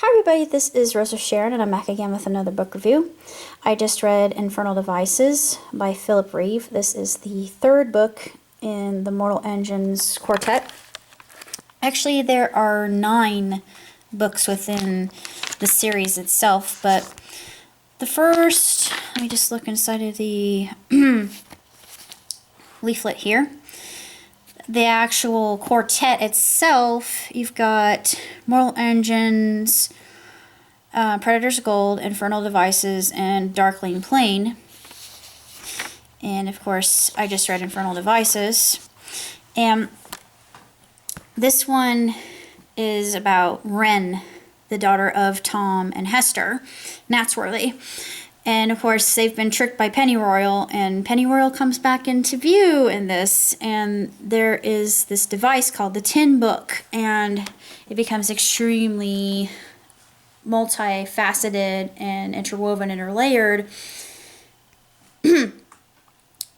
Hi everybody, this is Rosa Sharon and I'm back again with another book review. I just read Infernal Devices by Philip Reeve. This is the third book in the Mortal Engines quartet. Actually, there are 9 books within the series itself, but the first, let me just look inside of the leaflet here. The actual quartet itself, you've got Mortal Engines, Predator's Gold, Infernal Devices, and Darkling Plane. And of course, I just read Infernal Devices. And this one is about Wren, the daughter of Tom and Hester Natsworthy. And of course, they've been tricked by Pennyroyal, and Pennyroyal comes back into view in this, and there is this device called the Tin Book, and it becomes extremely multifaceted and interwoven, interlayered,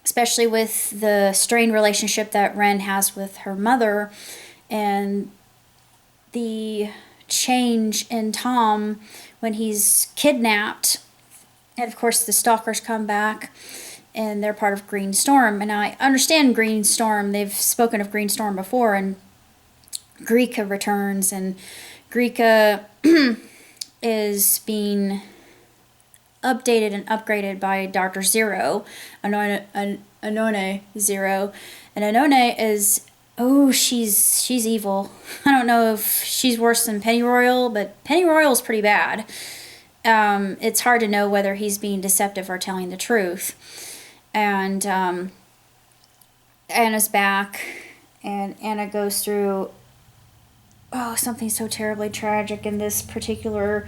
especially with the strained relationship that Wren has with her mother, and the change in Tom when he's kidnapped. And of course the stalkers come back and they're part of Green Storm. And I understand Green Storm, they've spoken of Green Storm before, and Greeka returns, and Greeka is being updated and upgraded by Dr. Zero, Anone Zero. And Anone is, oh, she's evil. I don't know if she's worse than Pennyroyal, but Pennyroyal's pretty bad. It's hard to know whether he's being deceptive or telling the truth. And Anna's back, and Anna goes through something so terribly tragic in this particular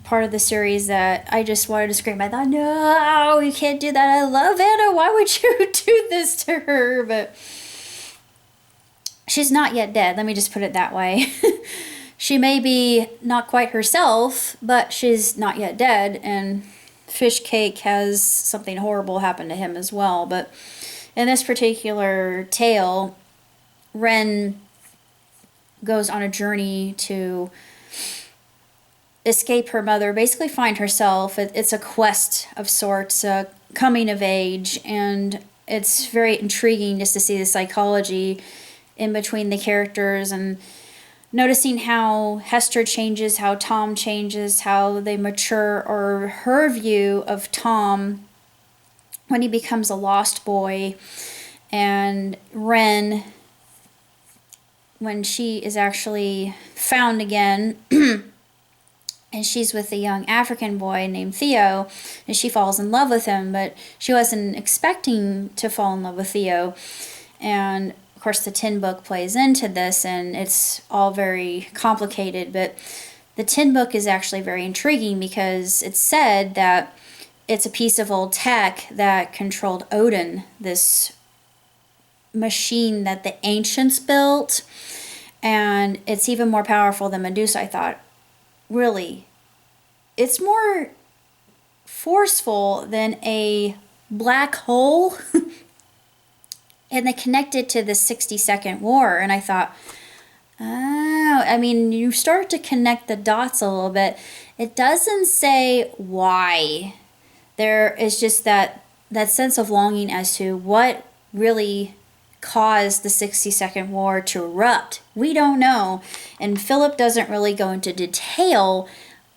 part of the series that I just wanted to scream. I thought, no, you can't do that. I love Anna. Why would you do this to her? But she's not yet dead. Let me just put it that way. She may be not quite herself, but she's not yet dead, and Fish Cake has something horrible happen to him as well. But in this particular tale, Wren goes on a journey to escape her mother, basically find herself. It's a quest of sorts, a coming of age, and it's very intriguing just to see the psychology in between the characters, and noticing how Hester changes, how Tom changes, how they mature, or her view of Tom when he becomes a lost boy, and Wren when she is actually found again and she's with a young African boy named Theo, and she falls in love with him, but she wasn't expecting to fall in love with Theo. And of course the Tin Book plays into this, and it's all very complicated, but the Tin Book is actually very intriguing because it's said that it's a piece of old tech that controlled Odin, this machine that the ancients built, and it's even more powerful than Medusa. I thought, really, it's more forceful than a black hole. And they connected to the 60-second war, and I thought, oh, I mean, you start to connect the dots a little bit. It doesn't say why. There is just that sense of longing as to what really caused the 60-second war to erupt. We don't know, and Philip doesn't really go into detail,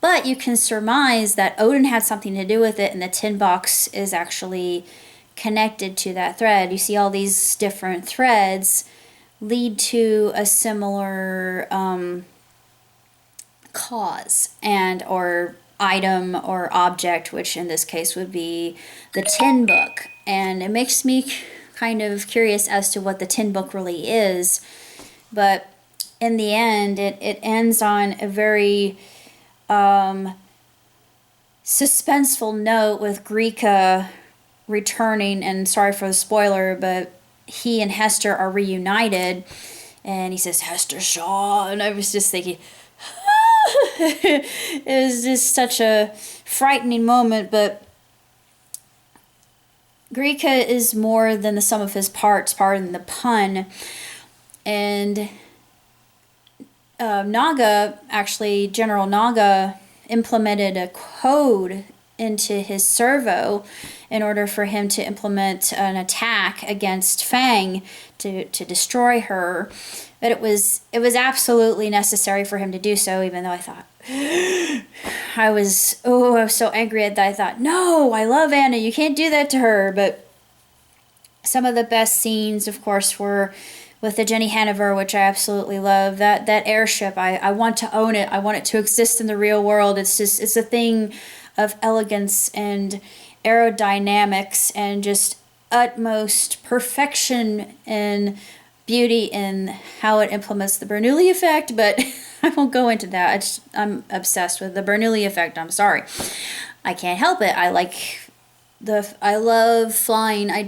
but you can surmise that Odin had something to do with it, and the tin box is actually connected to that thread. You see all these different threads lead to a similar cause and or item or object, which in this case would be the Tin Book. And it makes me kind of curious as to what the Tin Book really is. But in the end, it ends on a very suspenseful note with Greeka returning, and sorry for the spoiler, but he and Hester are reunited, and he says, Hester Shaw, and I was just thinking, it was just such a frightening moment. But Greeka is more than the sum of his parts, pardon the pun, and Naga, actually, General Naga implemented a code into his servo in order for him to implement an attack against Fang to destroy her. But it was absolutely necessary for him to do so, even though I thought I was so angry at that. I thought, no, I love Anna, you can't do that to her. But some of the best scenes, of course, were with the Jenny Hanover, which I absolutely love. That airship, I want to own it. I want it to exist in the real world. It's a thing of elegance and aerodynamics and just utmost perfection and beauty in how it implements the Bernoulli effect, but I won't go into that. I'm obsessed with the Bernoulli effect. I'm sorry. I can't help it. I love flying. I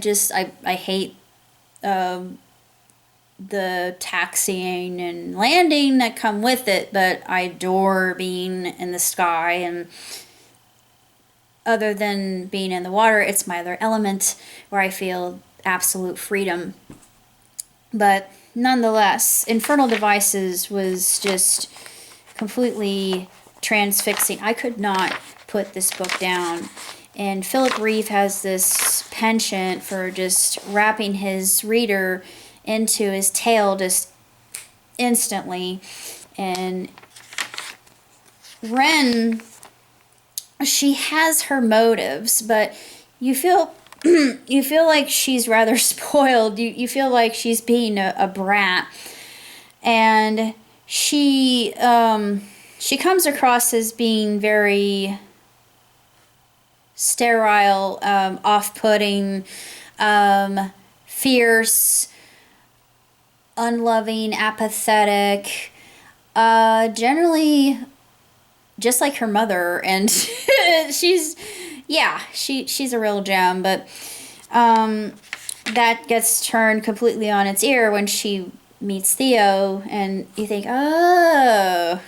hate the taxiing and landing that come with it, but I adore being in the sky. And other than being in the water, it's my other element where I feel absolute freedom. But nonetheless, Infernal Devices was just completely transfixing. I could not put this book down. And Philip Reeve has this penchant for just wrapping his reader into his tale just instantly. And Ren, she has her motives, but you feel you feel like she's rather spoiled. You feel like she's being a brat, and she comes across as being very sterile, off-putting, fierce, unloving, apathetic, generally just like her mother. And she's a real gem. But that gets turned completely on its ear when she meets Theo, and you think, oh,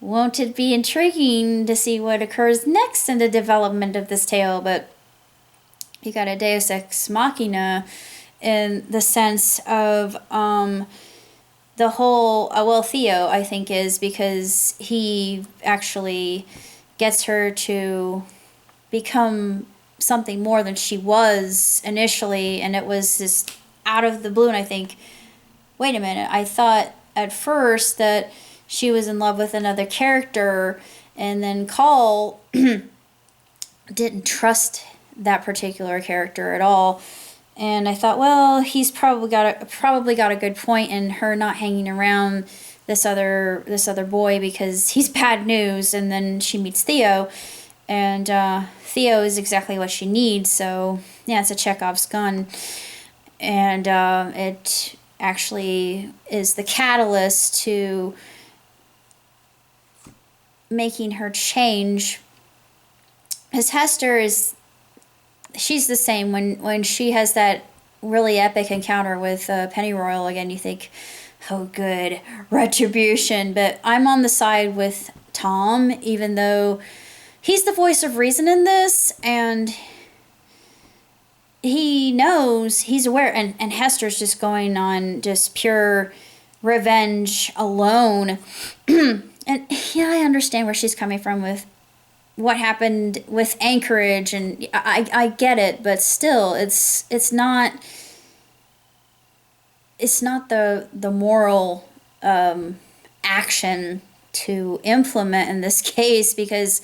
won't it be intriguing to see what occurs next in the development of this tale? But you got a Deus Ex Machina in the sense of the whole, Theo, I think, is because he actually gets her to become something more than she was initially, and it was just out of the blue. And I think, wait a minute, I thought at first that she was in love with another character, and then Call didn't trust that particular character at all. And I thought, well, he's probably got a good point in her not hanging around this other boy because he's bad news. And then she meets Theo, and Theo is exactly what she needs. So yeah, it's a Chekhov's gun, and it actually is the catalyst to making her change. As Hester she's the same. When she has that really epic encounter with Pennyroyal again, you think, oh good, retribution. But I'm on the side with Tom, even though he's the voice of reason in this, and he knows, he's aware, and Hester's just going on just pure revenge alone. And yeah, I understand where she's coming from with what happened with Anchorage, and I get it, but still, it's not the moral action to implement in this case, because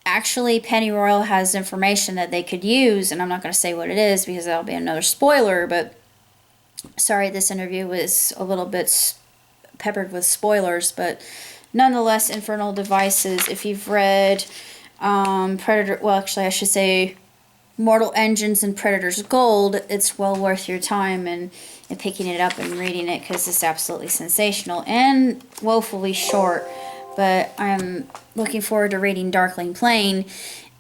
actually Pennyroyal has information that they could use, and I'm not going to say what it is because that'll be another spoiler, but sorry, this interview was a little bit peppered with spoilers, but nonetheless, Infernal Devices, if you've read Predator, well, actually, I should say Mortal Engines and Predator's Gold, it's well worth your time and picking it up and reading it, because it's absolutely sensational and woefully short. But I'm looking forward to reading Darkling Plain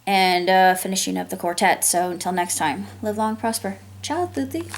and finishing up the quartet. So until next time, live long, prosper. Ciao, tutti.